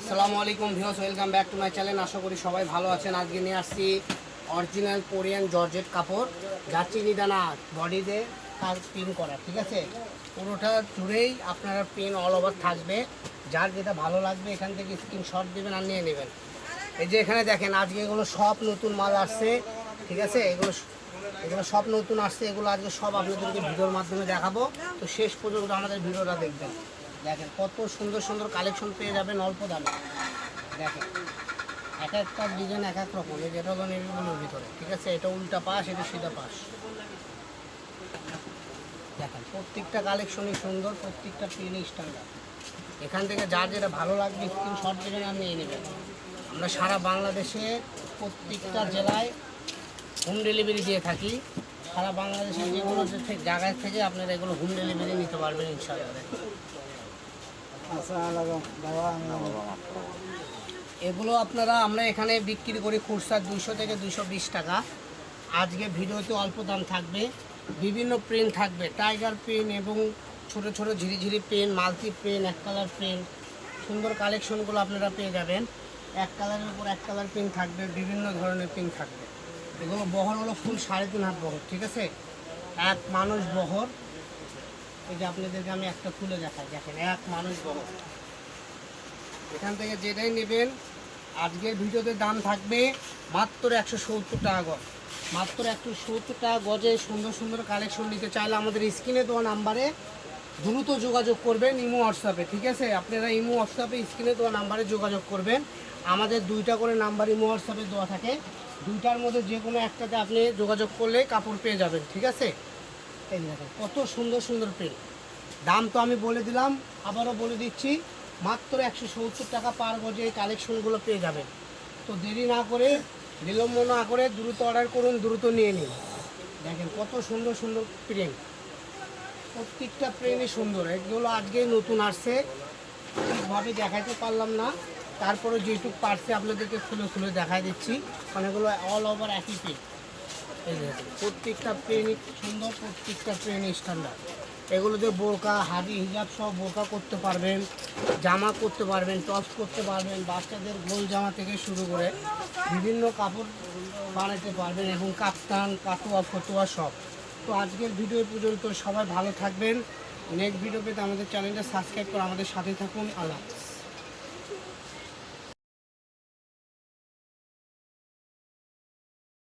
আসসালামু আলাইকুম viewers, welcome back to my channel. আশা করি সবাই ভালো আছেন। আজকে নিয়ে আসছি অরিজিনাল কোরিয়ান জর্জেট কাপড়, যা চিনিদানা বডিতে কাজ পিন করা, ঠিক আছে। পুরোটা জুড়েই আপনারা পিন অল ওভার থাকবে। যার যেটা ভালো লাগবে এখান থেকে স্ক্রিনশট দেবেন আর নিয়ে নেবেন। এই যে এখানে দেখেন, আজকে এগুলো সব নতুন মাল আসছে, ঠিক আছে। এগুলো সব নতুন আসছে। এগুলো আজকে সব আপনাদেরকে ভিডিওর মাধ্যমে দেখাবো। তো শেষ পর্যন্ত আমাদের ভিডিওটা দেখবেন। দেখেন কত সুন্দর সুন্দর কালেকশন পেয়ে যাবেন অল্প দামে। দেখেন এক একটা ডিজাইন এক এক রকম। এই যেটা হলো নেভিগুলোর ভিতরে, ঠিক আছে। এটা উল্টা পাশ, এটা সিধা পাশ। দেখেন প্রত্যেকটা কালেকশনই সুন্দর, প্রত্যেকটা প্রিন্ট স্ট্যান্ডার্ড। এখান থেকে যার যেটা ভালো লাগবে স্ক্রিনশট দেবেন আর নিয়ে নেবেন। আমরা সারা বাংলাদেশে প্রত্যেকটা জেলায় হোম ডেলিভারি দিয়ে থাকি। সারা বাংলাদেশের যেগুলো জায়গায় থেকে আপনারা এগুলো হোম ডেলিভারি নিতে পারবেন ইনশাআল্লাহ। এগুলো আমরা এখানে বিক্রি করি খুচরা 200 থেকে 220 টাকা। আজকে ভিডিওতে অল্প দাম থাকবে। বিভিন্ন প্রিন্ট থাকবে, টাইগার প্রিন্ট এবং ছোট ছোট ঝিরিঝিরি প্রিন্ট, মাল্টি প্রিন্ট, এক কালার প্রিন্ট। সুন্দর কালেকশনগুলো আপনারা পেয়ে যাবেন। এক কালারের উপর এক কালার প্রিন্ট থাকবে, বিভিন্ন ধরনের প্রিন্ট থাকবে। এগুলো বহর হলো ফুল 3.5 হাত বহর, ঠিক আছে। এক মানুষ বহর। এই যে আপনাদেরকে আমি একটা খুলে দেখাই, দেখেন এক মানুষ বহর। এখান থেকে যেটাই নেবেন আজকের ভিডিওতে দাম থাকবে মাত্র 170 টাকা গজ। মাত্র 170 টাকা গজে সুন্দর সুন্দর কালেকশন নিতে চাইলে আমাদের স্ক্রিনে দেওয়া নাম্বারে দ্রুত যোগাযোগ করবেন, ইমো হোয়াটসঅ্যাপে, ঠিক আছে। আপনারা ইমো হোয়াটসঅ্যাপে স্ক্রিনে দেওয়া নাম্বারে যোগাযোগ করবেন। আমাদের 2টা করে নাম্বার ইমো হোয়াটসঅ্যাপে দেওয়া থাকে। 2টার মধ্যে যে কোনো একটাতে আপনি যোগাযোগ করলে কাপড় পেয়ে যাবেন, ঠিক আছে। এই দেখেন কত সুন্দর সুন্দর প্রিন্ট। দাম তো আমি বলে দিলাম, আবারও বলে দিচ্ছি, মাত্র 170 টাকা পার গজে এই কালেকশনগুলো পেয়ে যাবেন। তো দেরি না করে, বিলম্ব না করে দ্রুত অর্ডার করুন, দ্রুত নিয়ে নিন। দেখেন কত সুন্দর সুন্দর প্রিন্ট, প্রত্যেকটা প্রিন্টই সুন্দর। এগুলো আজকে নতুন আসছে, ঠিকভাবে দেখাইতে পারলাম না, তারপরে যেটুকু পারছে আপনাদেরকে খুলে খুলে দেখাই দিচ্ছি। মানে এগুলো অল ওভার একই প্রিন্ট। এই দেখেন প্রত্যেকটা প্রিন্ট সুন্দর, প্রত্যেকটা প্রিন্ট স্ট্যান্ডার্ড। এগুলোতে বোরকা, হাজি, হিজাব সব বোরকা করতে পারবেন, জামা করতে পারবেন, টপস করতে পারবেন, বাচ্চাদের গোল জামা থেকে শুরু করে বিভিন্ন কাপড় বানাতে পারবেন, এবং কাপ্তান, পাতোয়া, ফতুয়া সব। তো আজকের ভিডিও পর্যন্ত সবাই ভালো থাকবেন। নেক্সট ভিডিও পেতে আমাদের চ্যানেলটা সাবস্ক্রাইব করে আমাদের সাথে থাকুন। আল্লাহ।